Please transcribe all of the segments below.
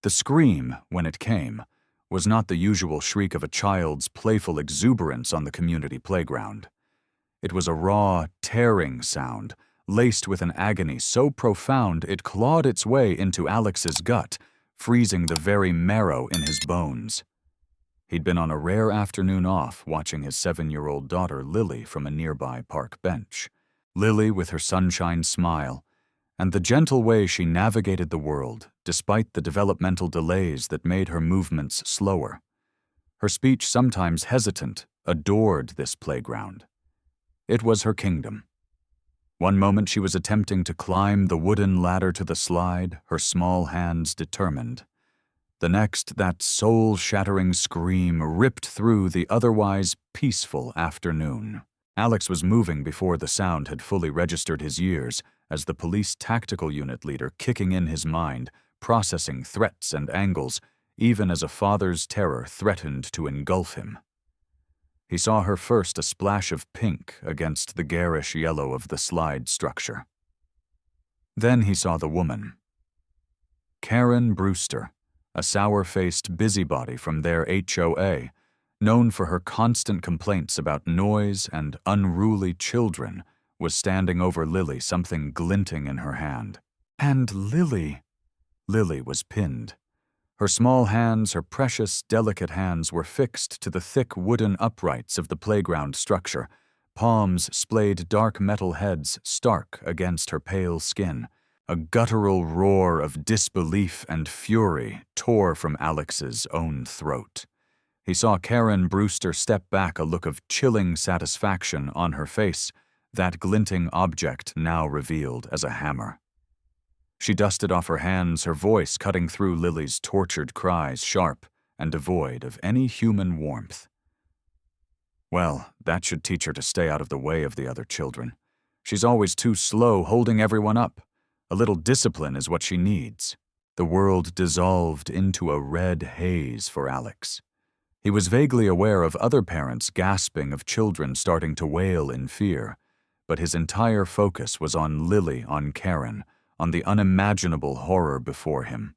The scream, when it came, was not the usual shriek of a child's playful exuberance on the community playground. It was a raw, tearing sound, laced with an agony so profound it clawed its way into Alex's gut, freezing the very marrow in his bones. He'd been on a rare afternoon off watching his 7-year-old daughter Lily from a nearby park bench. Lily with her sunshine smile, and the gentle way she navigated the world despite the developmental delays that made her movements slower. Her speech sometimes hesitant, adored this playground. It was her kingdom. One moment she was attempting to climb the wooden ladder to the slide, her small hands determined. The next, that soul-shattering scream ripped through the otherwise peaceful afternoon. Alex was moving before the sound had fully registered his ears, as the police tactical unit leader kicking in his mind, processing threats and angles, even as a father's terror threatened to engulf him. He saw her first a splash of pink against the garish yellow of the slide structure. Then he saw the woman. Karen Brewster, a sour-faced busybody from their HOA, known for her constant complaints about noise and unruly children, was standing over Lily, something glinting in her hand. And Lily was pinned. Her small hands, her precious, delicate hands, were fixed to the thick wooden uprights of the playground structure, palms splayed dark metal heads stark against her pale skin. A guttural roar of disbelief and fury tore from Alex's own throat. He saw Karen Brewster step back, a look of chilling satisfaction on her face, that glinting object now revealed as a hammer. She dusted off her hands, her voice cutting through Lily's tortured cries, sharp and devoid of any human warmth. Well, that should teach her to stay out of the way of the other children. She's always too slow holding everyone up. A little discipline is what she needs. The world dissolved into a red haze for Alex. He was vaguely aware of other parents gasping, of children starting to wail in fear, but his entire focus was on Lily, on Karen, on the unimaginable horror before him.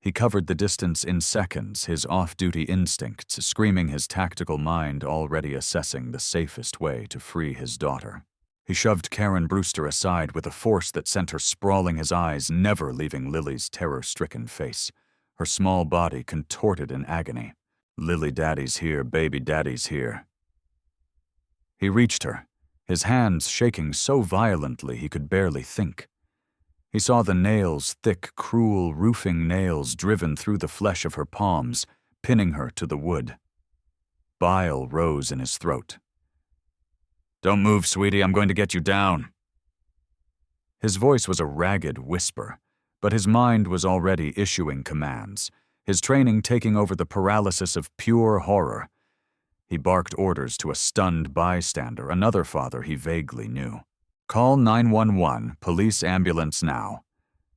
He covered the distance in seconds, his off-duty instincts screaming, his tactical mind already assessing the safest way to free his daughter. He shoved Karen Brewster aside with a force that sent her sprawling, his eyes never leaving Lily's terror-stricken face, her small body contorted in agony. Lily daddy's here, baby daddy's here. He reached her, his hands shaking so violently he could barely think. He saw the nails, thick, cruel, roofing nails driven through the flesh of her palms, pinning her to the wood. Bile rose in his throat. "Don't move, sweetie, I'm going to get you down." His voice was a ragged whisper, but his mind was already issuing commands, his training taking over the paralysis of pure horror. He barked orders to a stunned bystander, another father he vaguely knew. "Call 911, police ambulance now.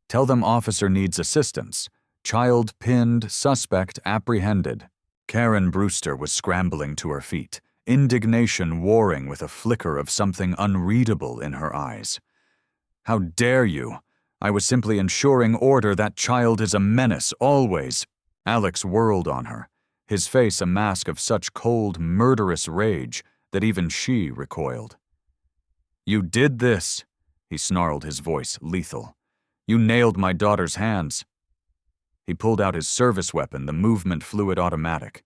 Tell them officer needs assistance. Child pinned, suspect apprehended." Karen Brewster was scrambling to her feet, indignation warring with a flicker of something unreadable in her eyes. "How dare you? I was simply ensuring order. That child is a menace, always." Alex whirled on her, his face a mask of such cold, murderous rage that even she recoiled. "You did this," he snarled, his voice lethal. "You nailed my daughter's hands." He pulled out his service weapon, the movement fluid automatic.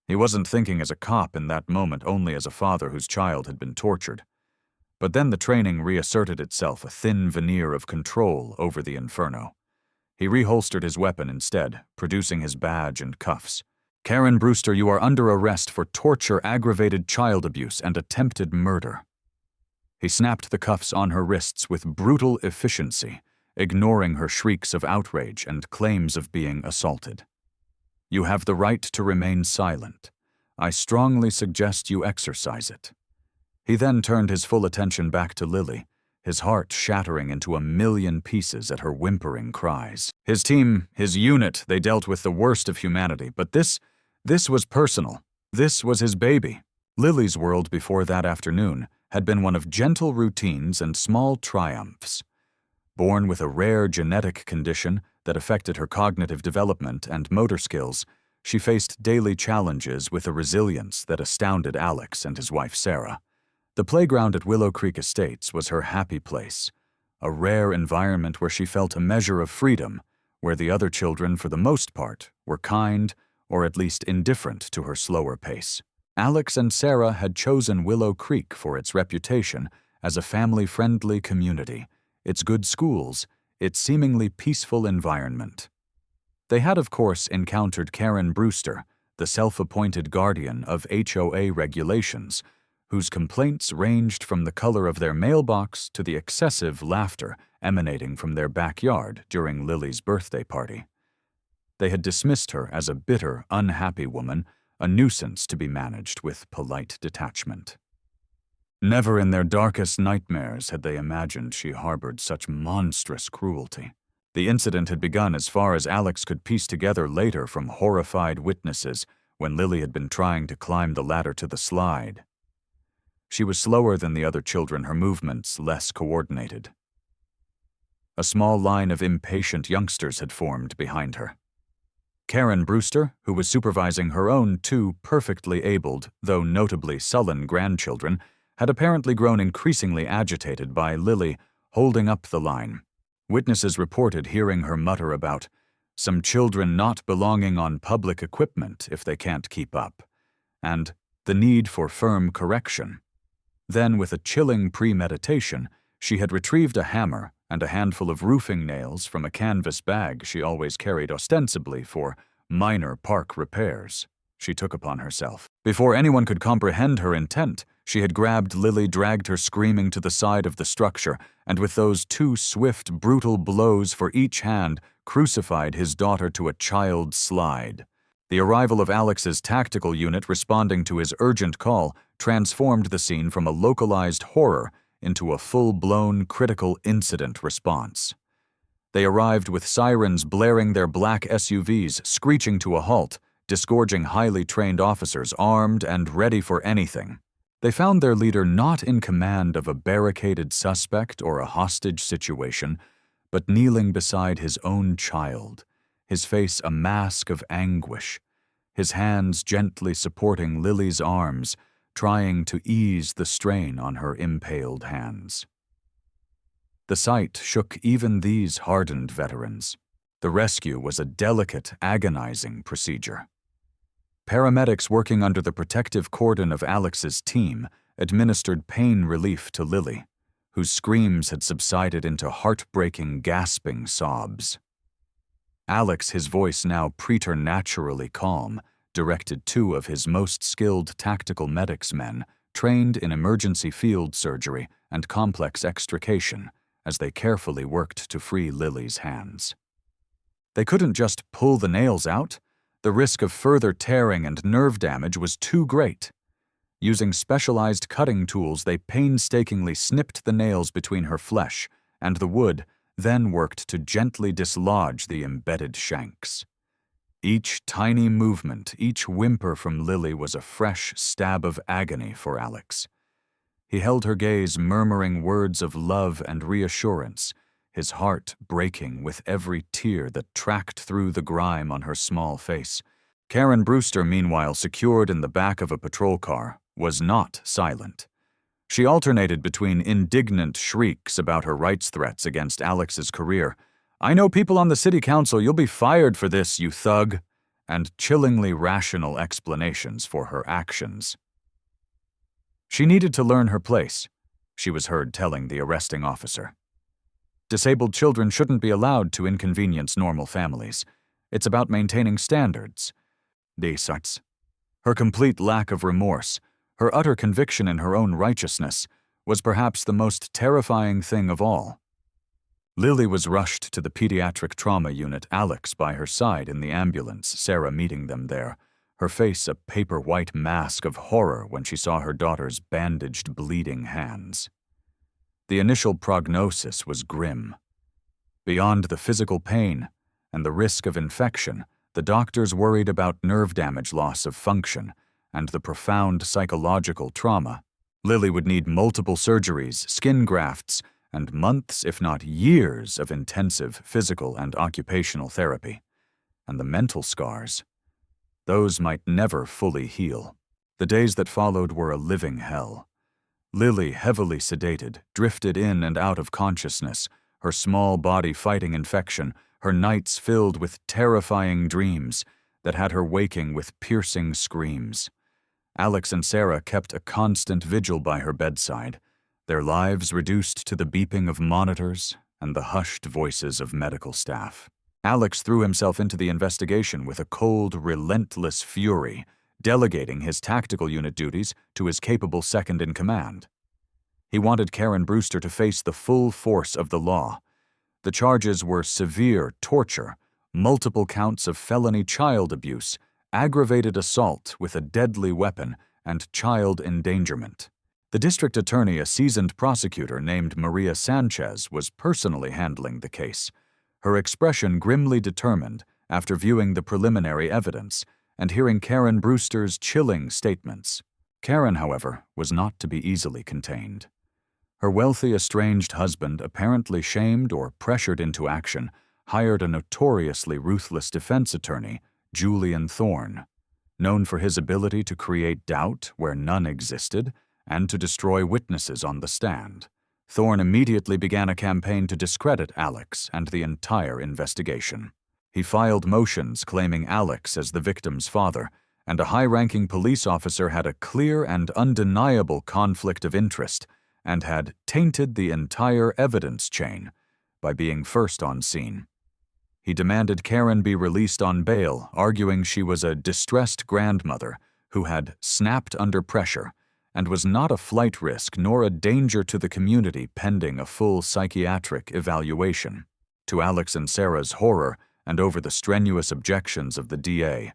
He wasn't thinking as a cop in that moment, only as a father whose child had been tortured. But then the training reasserted itself, a thin veneer of control over the inferno. He reholstered his weapon instead, producing his badge and cuffs. "Karen Brewster, you are under arrest for torture, aggravated child abuse, and attempted murder." He snapped the cuffs on her wrists with brutal efficiency, ignoring her shrieks of outrage and claims of being assaulted. "You have the right to remain silent. I strongly suggest you exercise it." He then turned his full attention back to Lily, his heart shattering into a million pieces at her whimpering cries. His team, his unit, they dealt with the worst of humanity, but this was personal. This was his baby. Lily's world before that afternoon had been one of gentle routines and small triumphs. Born with a rare genetic condition, that affected her cognitive development and motor skills, she faced daily challenges with a resilience that astounded Alex and his wife Sarah. The playground at Willow Creek Estates was her happy place, a rare environment where she felt a measure of freedom, where the other children, for the most part, were kind or at least indifferent to her slower pace. Alex and Sarah had chosen Willow Creek for its reputation as a family-friendly community, its good schools, its seemingly peaceful environment. They had, of course, encountered Karen Brewster, the self-appointed guardian of HOA regulations, whose complaints ranged from the color of their mailbox to the excessive laughter emanating from their backyard during Lily's birthday party. They had dismissed her as a bitter, unhappy woman, a nuisance to be managed with polite detachment. Never in their darkest nightmares had they imagined she harbored such monstrous cruelty. The incident had begun as far as Alex could piece together later from horrified witnesses when Lily had been trying to climb the ladder to the slide. She was slower than the other children, her movements less coordinated. A small line of impatient youngsters had formed behind her. Karen Brewster, who was supervising her own two perfectly abled, though notably sullen grandchildren, had apparently grown increasingly agitated by Lily holding up the line. Witnesses reported hearing her mutter about some children not belonging on public equipment if they can't keep up, and the need for firm correction. Then, with a chilling premeditation, she had retrieved a hammer and a handful of roofing nails from a canvas bag she always carried ostensibly for minor park repairs. She took upon herself. Before anyone could comprehend her intent, she had grabbed Lily, dragged her screaming to the side of the structure, and with those two swift, brutal blows for each hand, crucified his daughter to a child slide. The arrival of Alex's tactical unit responding to his urgent call transformed the scene from a localized horror into a full-blown critical incident response. They arrived with sirens blaring, their black SUVs screeching to a halt, disgorging highly trained officers armed and ready for anything. They found their leader not in command of a barricaded suspect or a hostage situation, but kneeling beside his own child, his face a mask of anguish, his hands gently supporting Lily's arms, trying to ease the strain on her impaled hands. The sight shook even these hardened veterans. The rescue was a delicate, agonizing procedure. Paramedics working under the protective cordon of Alex's team administered pain relief to Lily, whose screams had subsided into heartbreaking, gasping sobs. Alex, his voice now preternaturally calm, directed two of his most skilled tactical medics men, trained in emergency field surgery and complex extrication, as they carefully worked to free Lily's hands. They couldn't just pull the nails out. The risk of further tearing and nerve damage was too great. Using specialized cutting tools, they painstakingly snipped the nails between her flesh and the wood, then worked to gently dislodge the embedded shanks. Each tiny movement, each whimper from Lily was a fresh stab of agony for Alex. He held her gaze, murmuring words of love and reassurance, his heart breaking with every tear that tracked through the grime on her small face. Karen Brewster, meanwhile secured in the back of a patrol car, was not silent. She alternated between indignant shrieks about her rights threats against Alex's career, "I know people on the city council, you'll be fired for this, you thug," and chillingly rational explanations for her actions. She needed to learn her place, she was heard telling the arresting officer. Disabled children shouldn't be allowed to inconvenience normal families. It's about maintaining standards. Desarts. Her complete lack of remorse, her utter conviction in her own righteousness, was perhaps the most terrifying thing of all. Lily was rushed to the pediatric trauma unit, Alex by her side in the ambulance, Sarah meeting them there, her face a paper-white mask of horror when she saw her daughter's bandaged, bleeding hands. The initial prognosis was grim. Beyond the physical pain and the risk of infection, the doctors worried about nerve damage, loss of function, and the profound psychological trauma. Lily would need multiple surgeries, skin grafts, and months, if not years, of intensive physical and occupational therapy. And the mental scars, those might never fully heal. The days that followed were a living hell. Lily, heavily sedated, drifted in and out of consciousness, her small body fighting infection, her nights filled with terrifying dreams that had her waking with piercing screams. Alex and Sarah kept a constant vigil by her bedside, their lives reduced to the beeping of monitors and the hushed voices of medical staff. Alex threw himself into the investigation with a cold, relentless fury, delegating his tactical unit duties to his capable second-in-command. He wanted Karen Brewster to face the full force of the law. The charges were severe torture, multiple counts of felony child abuse, aggravated assault with a deadly weapon, and child endangerment. The district attorney, a seasoned prosecutor named Maria Sanchez, was personally handling the case, her expression grimly determined after viewing the preliminary evidence and hearing Karen Brewster's chilling statements. Karen, however, was not to be easily contained. Her wealthy, estranged husband, apparently shamed or pressured into action, hired a notoriously ruthless defense attorney, Julian Thorne. Known for his ability to create doubt where none existed and to destroy witnesses on the stand, Thorne immediately began a campaign to discredit Alex and the entire investigation. He filed motions claiming Alex as the victim's father, and a high-ranking police officer had a clear and undeniable conflict of interest and had tainted the entire evidence chain by being first on scene. He demanded Karen be released on bail, arguing she was a distressed grandmother who had snapped under pressure and was not a flight risk nor a danger to the community pending a full psychiatric evaluation. To Alex and Sarah's horror, and over the strenuous objections of the DA,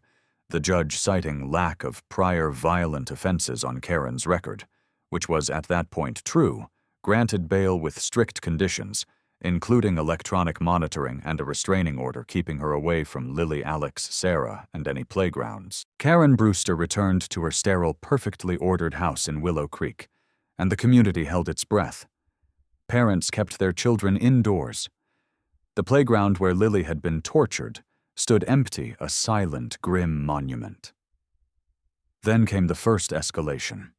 the judge, citing lack of prior violent offenses on Karen's record, which was at that point true, granted bail with strict conditions, including electronic monitoring and a restraining order keeping her away from Lily, Alex, Sarah, and any playgrounds. Karen Brewster returned to her sterile, perfectly ordered house in Willow Creek, and the community held its breath. Parents kept their children indoors. The playground where Lily had been tortured stood empty, a silent, grim monument. Then came the first escalation.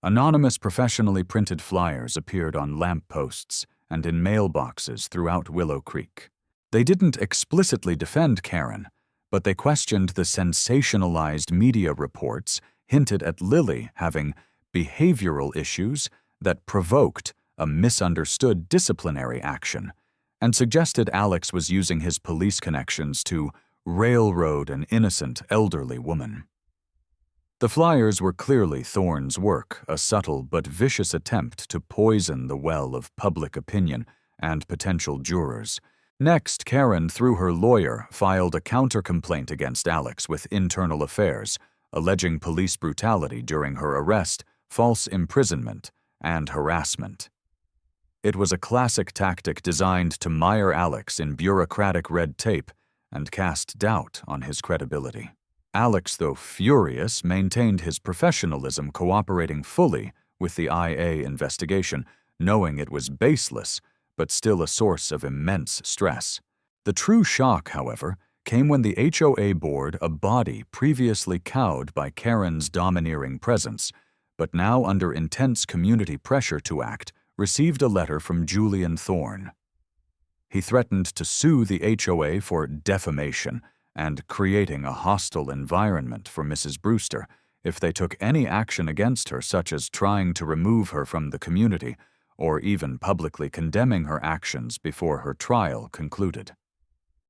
Anonymous, professionally printed flyers appeared on lampposts and in mailboxes throughout Willow Creek. They didn't explicitly defend Karen, but they questioned the sensationalized media reports hinted at Lily having behavioral issues that provoked a misunderstood disciplinary action, and suggested Alex was using his police connections to railroad an innocent elderly woman. The flyers were clearly Thorne's work, a subtle but vicious attempt to poison the well of public opinion and potential jurors. Next, Karen, through her lawyer, filed a counter-complaint against Alex with Internal Affairs, alleging police brutality during her arrest, false imprisonment, and harassment. It was a classic tactic designed to mire Alex in bureaucratic red tape and cast doubt on his credibility. Alex, though furious, maintained his professionalism, cooperating fully with the IA investigation, knowing it was baseless, but still a source of immense stress. The true shock, however, came when the HOA board, a body previously cowed by Karen's domineering presence, but now under intense community pressure to act, received a letter from Julian Thorne. He threatened to sue the HOA for defamation and creating a hostile environment for Mrs. Brewster if they took any action against her, such as trying to remove her from the community or even publicly condemning her actions before her trial concluded.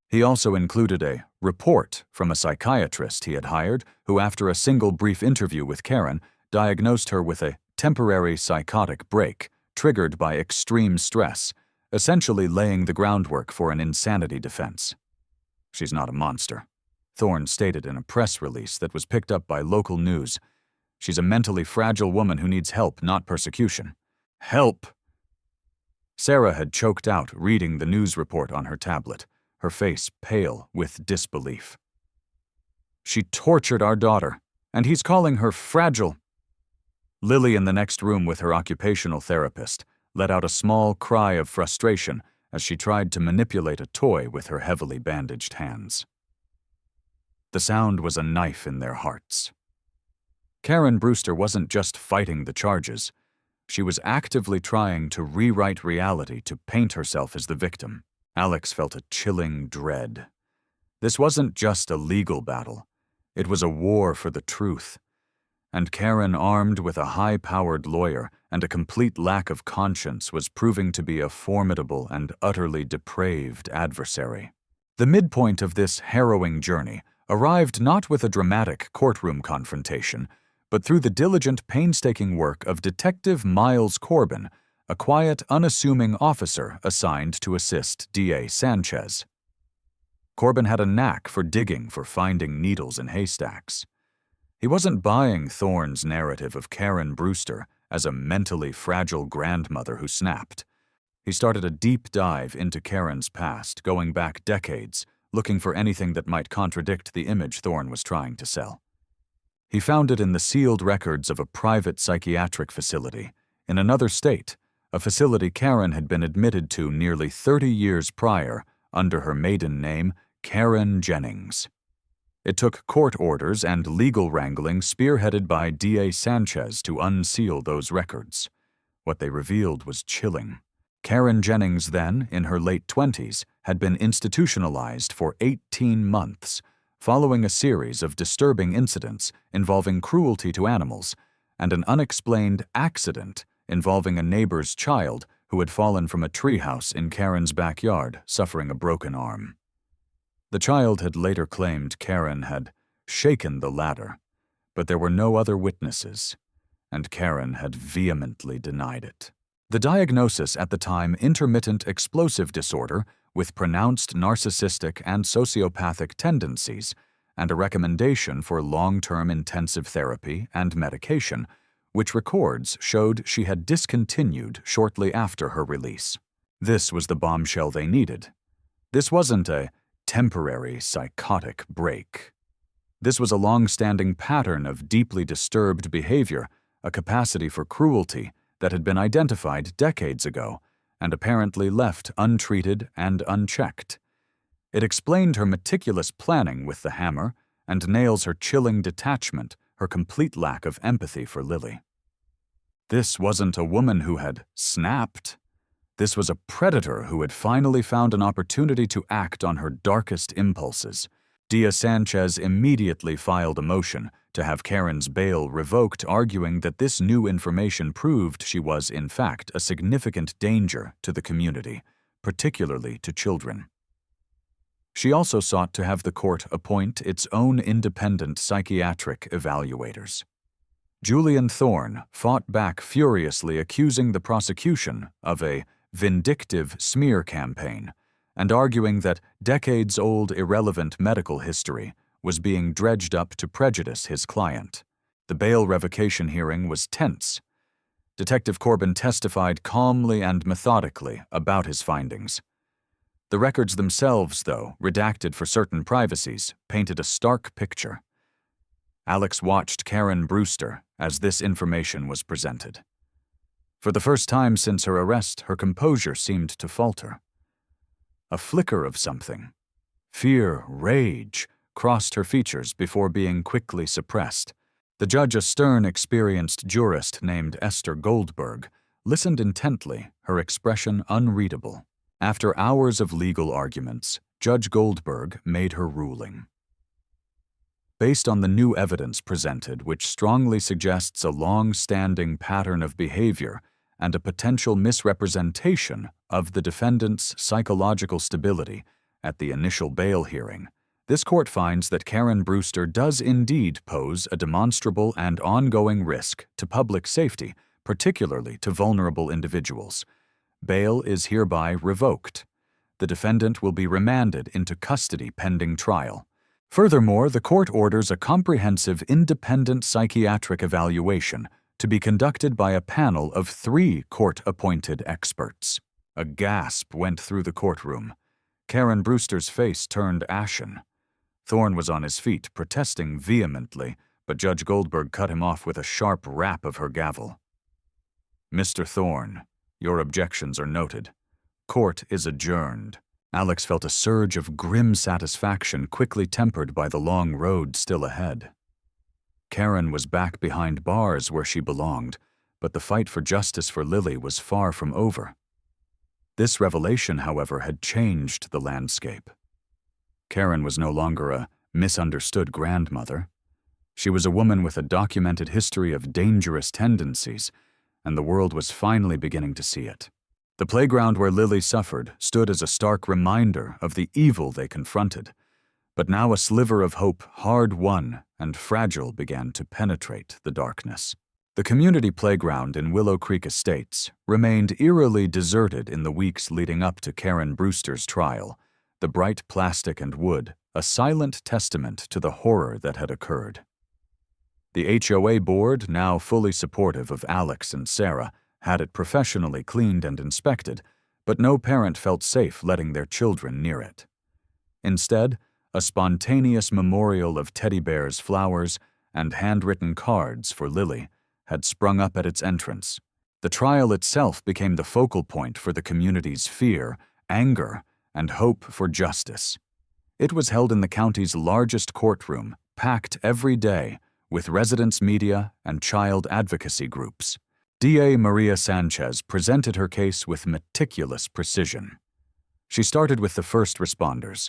He also included a report from a psychiatrist he had hired who, after a single brief interview with Karen, diagnosed her with a temporary psychotic break triggered by extreme stress, essentially laying the groundwork for an insanity defense. "She's not a monster," Thorne stated in a press release that was picked up by local news. "She's a mentally fragile woman who needs help, not persecution." Help! Sarah had choked out reading the news report on her tablet, her face pale with disbelief. "She tortured our daughter, and he's calling her fragile." Lily, in the next room with her occupational therapist, let out a small cry of frustration as she tried to manipulate a toy with her heavily bandaged hands. The sound was a knife in their hearts. Karen Brewster wasn't just fighting the charges. She was actively trying to rewrite reality to paint herself as the victim. Alex felt a chilling dread. This wasn't just a legal battle. It was a war for the truth. And Karen, armed with a high-powered lawyer and a complete lack of conscience, was proving to be a formidable and utterly depraved adversary. The midpoint of this harrowing journey arrived not with a dramatic courtroom confrontation, but through the diligent, painstaking work of Detective Miles Corbin, a quiet, unassuming officer assigned to assist D.A. Sanchez. Corbin had a knack for digging for finding needles in haystacks. He wasn't buying Thorne's narrative of Karen Brewster as a mentally fragile grandmother who snapped. He started a deep dive into Karen's past, going back decades, looking for anything that might contradict the image Thorne was trying to sell. He found it in the sealed records of a private psychiatric facility in another state, a facility Karen had been admitted to nearly 30 years prior under her maiden name, Karen Jennings. It took court orders and legal wrangling spearheaded by D.A. Sanchez to unseal those records. What they revealed was chilling. Karen Jennings, then in her late 20s, had been institutionalized for 18 months, following a series of disturbing incidents involving cruelty to animals and an unexplained accident involving a neighbor's child who had fallen from a treehouse in Karen's backyard, suffering a broken arm. The child had later claimed Karen had shaken the ladder, but there were no other witnesses, and Karen had vehemently denied it. The diagnosis at the time, intermittent explosive disorder with pronounced narcissistic and sociopathic tendencies, and a recommendation for long-term intensive therapy and medication, which records showed she had discontinued shortly after her release. This was the bombshell they needed. This wasn't a temporary psychotic break. This was a long-standing pattern of deeply disturbed behavior, a capacity for cruelty that had been identified decades ago and apparently left untreated and unchecked. It explained her meticulous planning with the hammer and nails her chilling detachment, her complete lack of empathy for Lily. This wasn't a woman who had snapped. This was a predator who had finally found an opportunity to act on her darkest impulses. D.A. Sanchez immediately filed a motion to have Karen's bail revoked, arguing that this new information proved she was, in fact, a significant danger to the community, particularly to children. She also sought to have the court appoint its own independent psychiatric evaluators. Julian Thorne fought back furiously, accusing the prosecution of a vindictive smear campaign and arguing that decades-old irrelevant medical history was being dredged up to prejudice his client. The bail revocation hearing was tense. Detective Corbin testified calmly and methodically about his findings. The records themselves, though, redacted for certain privacies, painted a stark picture. Alex watched Karen Brewster as this information was presented. For the first time since her arrest, her composure seemed to falter. A flicker of something, fear, rage, crossed her features before being quickly suppressed. The judge, a stern, experienced jurist named Esther Goldberg, listened intently, her expression unreadable. After hours of legal arguments, Judge Goldberg made her ruling. Based on the new evidence presented, which strongly suggests a long-standing pattern of behavior and a potential misrepresentation of the defendant's psychological stability at the initial bail hearing, this court finds that Karen Brewster does indeed pose a demonstrable and ongoing risk to public safety, particularly to vulnerable individuals. Bail is hereby revoked. The defendant will be remanded into custody pending trial. Furthermore, the court orders a comprehensive independent psychiatric evaluation to be conducted by a panel of 3 court-appointed experts. A gasp went through the courtroom. Karen Brewster's face turned ashen. Thorne was on his feet, protesting vehemently, but Judge Goldberg cut him off with a sharp rap of her gavel. "Mr. Thorne, Your objections are noted. Court is adjourned." Alex felt a surge of grim satisfaction quickly tempered by the long road still ahead. Karen was back behind bars where she belonged, but the fight for justice for Lily was far from over. This revelation, however, had changed the landscape. Karen was no longer a misunderstood grandmother. She was a woman with a documented history of dangerous tendencies, and the world was finally beginning to see it. The playground where Lily suffered stood as a stark reminder of the evil they confronted, but now a sliver of hope, hard-won and fragile, began to penetrate the darkness. The community playground in Willow Creek Estates remained eerily deserted in the weeks leading up to Karen Brewster's trial, the bright plastic and wood a silent testament to the horror that had occurred. The HOA board, now fully supportive of Alex and Sarah, had it professionally cleaned and inspected, but no parent felt safe letting their children near it. Instead, a spontaneous memorial of teddy bears, flowers, and handwritten cards for Lily had sprung up at its entrance. The trial itself became the focal point for the community's fear, anger, and hope for justice. It was held in the county's largest courtroom, packed every day, with residents, media, and child advocacy groups. DA Maria Sanchez presented her case with meticulous precision. She started with the first responders,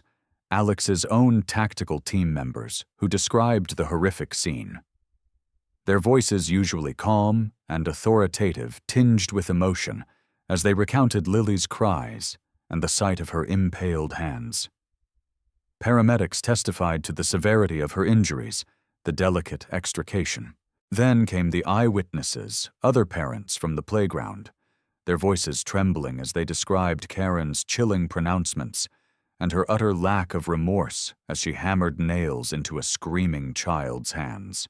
Alex's own tactical team members, who described the horrific scene. Their voices, usually calm and authoritative, tinged with emotion as they recounted Lily's cries and the sight of her impaled hands. Paramedics testified to the severity of her injuries, the delicate extrication. Then came the eyewitnesses, other parents from the playground, their voices trembling as they described Karen's chilling pronouncements and her utter lack of remorse as she hammered nails into a screaming child's hands.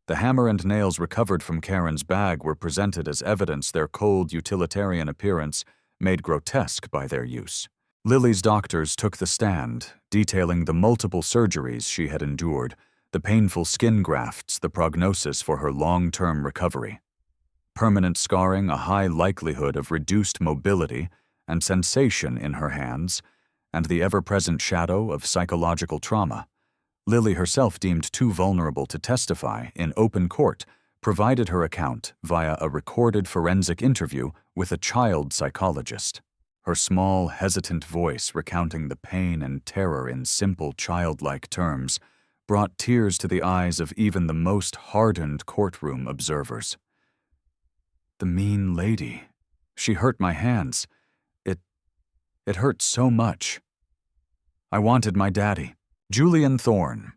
The hammer and nails recovered from Karen's bag were presented as evidence their cold, utilitarian appearance made grotesque by their use. Lily's doctors took the stand, detailing the multiple surgeries she had endured, the painful skin grafts, the prognosis for her long-term recovery. Permanent scarring, a high likelihood of reduced mobility and sensation in her hands, and the ever-present shadow of psychological trauma. Lily, herself deemed too vulnerable to testify in open court, provided her account via a recorded forensic interview with a child psychologist. Her small, hesitant voice recounting the pain and terror in simple, childlike terms brought tears to the eyes of even the most hardened courtroom observers. "The mean lady. She hurt my hands. It hurt so much. I wanted my daddy." Julian Thorne.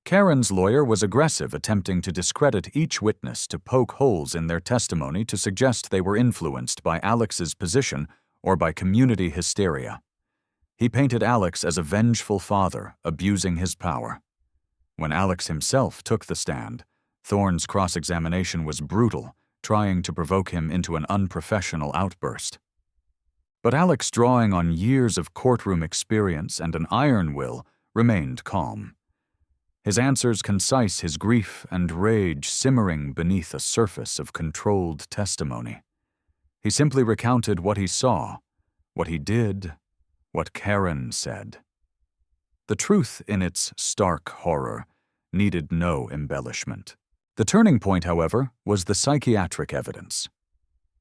Karen's lawyer was aggressive, attempting to discredit each witness, to poke holes in their testimony to suggest they were influenced by Alex's position or by community hysteria. He painted Alex as a vengeful father, abusing his power. When Alex himself took the stand, Thorne's cross-examination was brutal, trying to provoke him into an unprofessional outburst. But Alex, drawing on years of courtroom experience and an iron will, remained calm. His answers concise, his grief and rage simmering beneath a surface of controlled testimony. He simply recounted what he saw, what he did, what Karen said. The truth, in its stark horror, needed no embellishment. The turning point, however, was the psychiatric evidence.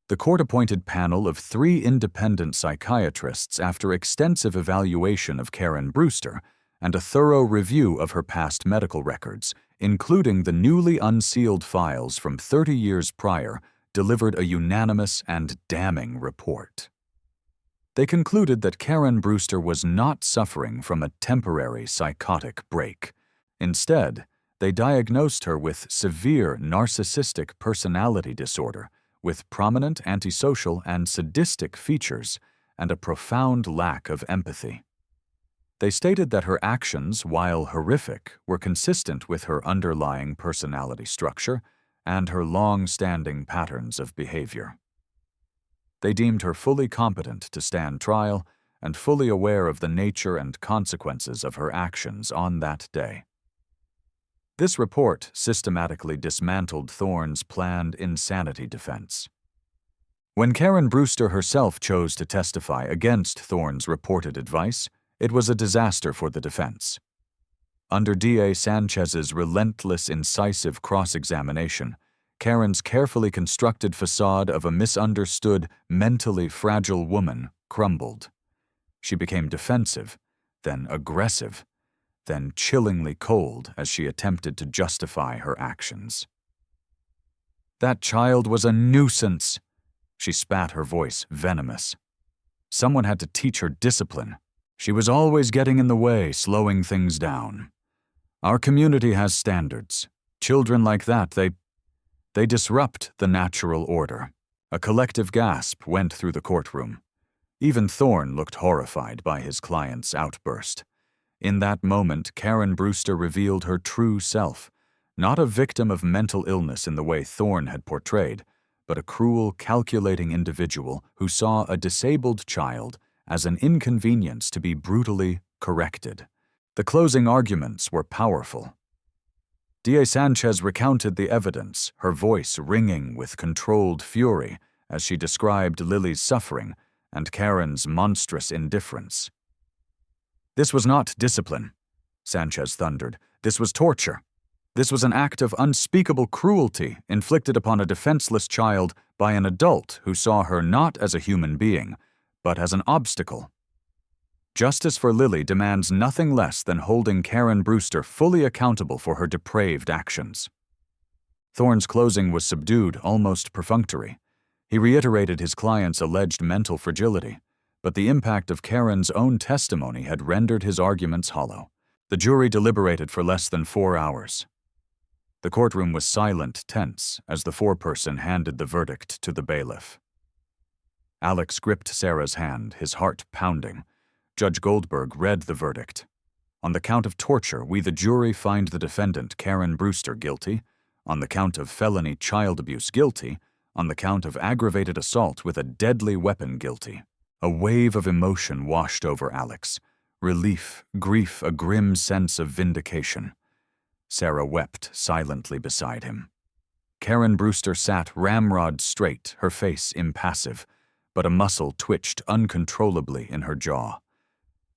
The court-appointed panel of 3 independent psychiatrists, after extensive evaluation of Karen Brewster and a thorough review of her past medical records, including the newly unsealed files from 30 years prior, delivered a unanimous and damning report. They concluded that Karen Brewster was not suffering from a temporary psychotic break. Instead, they diagnosed her with severe narcissistic personality disorder, with prominent antisocial and sadistic features and a profound lack of empathy. They stated that her actions, while horrific, were consistent with her underlying personality structure and her long-standing patterns of behavior. They deemed her fully competent to stand trial and fully aware of the nature and consequences of her actions on that day. This report systematically dismantled Thorne's planned insanity defense. When Karen Brewster herself chose to testify against Thorne's reported advice, it was a disaster for the defense. Under D.A. Sanchez's relentless, incisive cross-examination, Karen's carefully constructed facade of a misunderstood, mentally fragile woman crumbled. She became defensive, then aggressive, then chillingly cold as she attempted to justify her actions. "That child was a nuisance," she spat, her voice venomous. "Someone had to teach her discipline. She was always getting in the way, slowing things down. Our community has standards. Children like that, they disrupt the natural order." A collective gasp went through the courtroom. Even Thorne looked horrified by his client's outburst. In that moment, Karen Brewster revealed her true self, not a victim of mental illness in the way Thorne had portrayed, but a cruel, calculating individual who saw a disabled child as an inconvenience to be brutally corrected. The closing arguments were powerful. D.A. Sanchez recounted the evidence, her voice ringing with controlled fury as she described Lily's suffering and Karen's monstrous indifference. "This was not discipline," Sanchez thundered. "This was torture. This was an act of unspeakable cruelty inflicted upon a defenseless child by an adult who saw her not as a human being, but as an obstacle. Justice for Lily demands nothing less than holding Karen Brewster fully accountable for her depraved actions." Thorne's closing was subdued, almost perfunctory. He reiterated his client's alleged mental fragility, but the impact of Karen's own testimony had rendered his arguments hollow. The jury deliberated for less than 4 hours. The courtroom was silent, tense, as the foreperson handed the verdict to the bailiff. Alex gripped Sarah's hand, his heart pounding. Judge Goldberg read the verdict. "On the count of torture, we the jury find the defendant, Karen Brewster, guilty. On the count of felony child abuse, guilty. On the count of aggravated assault with a deadly weapon, guilty." A wave of emotion washed over Alex. Relief, grief, a grim sense of vindication. Sarah wept silently beside him. Karen Brewster sat ramrod straight, her face impassive, but a muscle twitched uncontrollably in her jaw.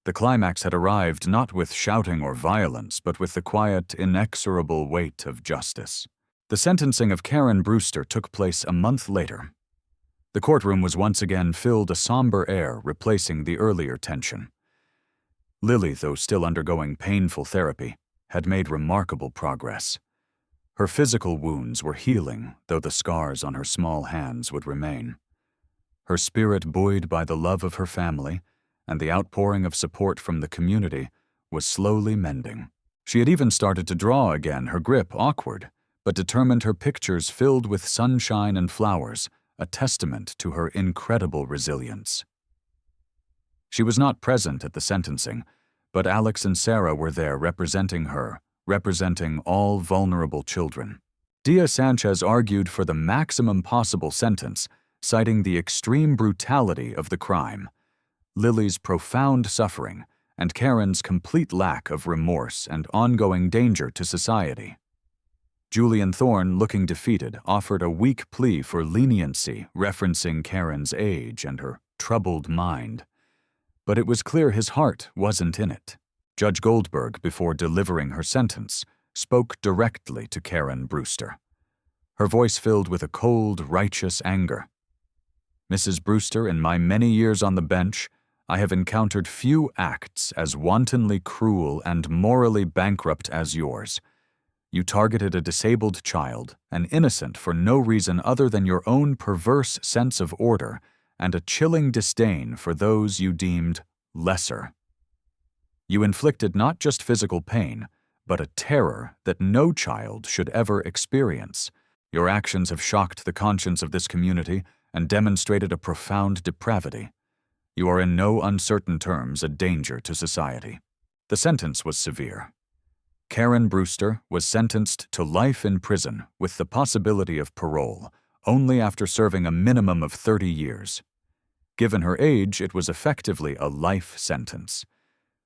The climax had arrived not with shouting or violence, but with the quiet, inexorable weight of justice. The sentencing of Karen Brewster took place a month later. The courtroom was once again filled a somber air, replacing the earlier tension. Lily, though still undergoing painful therapy, had made remarkable progress. Her physical wounds were healing, though the scars on her small hands would remain. Her spirit, buoyed by the love of her family and the outpouring of support from the community, was slowly mending. She had even started to draw again, her grip awkward, but determined, her pictures filled with sunshine and flowers, a testament to her incredible resilience. She was not present at the sentencing, but Alex and Sarah were there representing her, representing all vulnerable children. D.A. Sanchez argued for the maximum possible sentence, citing the extreme brutality of the crime, Lily's profound suffering, and Karen's complete lack of remorse and ongoing danger to society. Julian Thorne, looking defeated, offered a weak plea for leniency, referencing Karen's age and her troubled mind. But it was clear his heart wasn't in it. Judge Goldberg, before delivering her sentence, spoke directly to Karen Brewster. Her voice filled with a cold, righteous anger. "Mrs. Brewster, in my many years on the bench, I have encountered few acts as wantonly cruel and morally bankrupt as yours. You targeted a disabled child, an innocent for no reason other than your own perverse sense of order and a chilling disdain for those you deemed lesser. You inflicted not just physical pain, but a terror that no child should ever experience. Your actions have shocked the conscience of this community and demonstrated a profound depravity. You are in no uncertain terms a danger to society." The sentence was severe. Karen Brewster was sentenced to life in prison with the possibility of parole, only after serving a minimum of 30 years. Given her age, it was effectively a life sentence.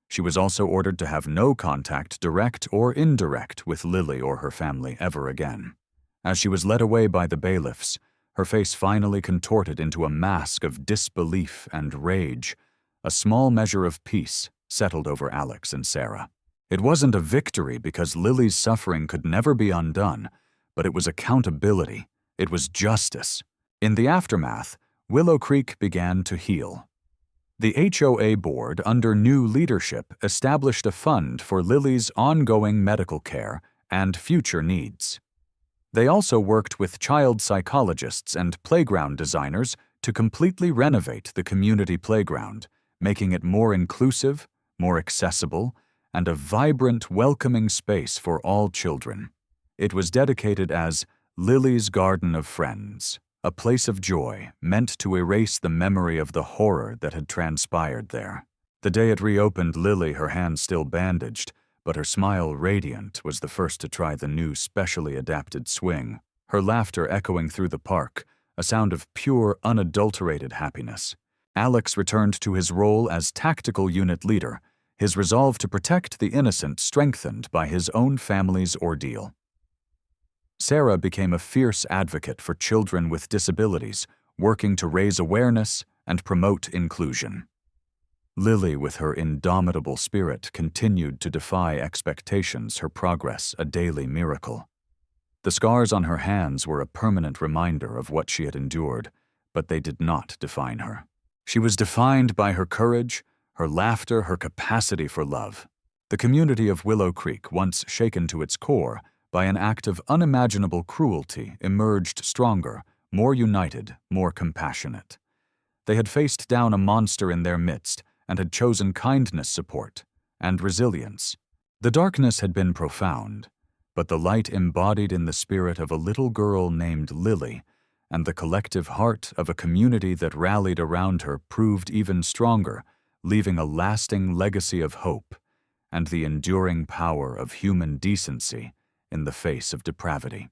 She was also ordered to have no contact, direct or indirect, with Lily or her family ever again. As she was led away by the bailiffs, Her face finally contorted into a mask of disbelief and rage. A small measure of peace settled over Alex and Sarah. It wasn't a victory because Lily's suffering could never be undone, but it was accountability. It was justice. In the aftermath, Willow Creek began to heal. The HOA board, under new leadership, established a fund for Lily's ongoing medical care and future needs. They also worked with child psychologists and playground designers to completely renovate the community playground, making it more inclusive, more accessible, and a vibrant, welcoming space for all children. It was dedicated as Lily's Garden of Friends, a place of joy meant to erase the memory of the horror that had transpired there. The day it reopened, Lily, her hands still bandaged, but her smile radiant, was the first to try the new specially adapted swing, her laughter echoing through the park, a sound of pure, unadulterated happiness. Alex returned to his role as tactical unit leader, his resolve to protect the innocent strengthened by his own family's ordeal. Sarah became a fierce advocate for children with disabilities, working to raise awareness and promote inclusion. Lily, with her indomitable spirit, continued to defy expectations, her progress a daily miracle. The scars on her hands were a permanent reminder of what she had endured, but they did not define her. She was defined by her courage, her laughter, her capacity for love. The community of Willow Creek, once shaken to its core by an act of unimaginable cruelty, emerged stronger, more united, more compassionate. They had faced down a monster in their midst and had chosen kindness, support, and resilience. The darkness had been profound, but the light embodied in the spirit of a little girl named Lily and the collective heart of a community that rallied around her proved even stronger, leaving a lasting legacy of hope and the enduring power of human decency in the face of depravity.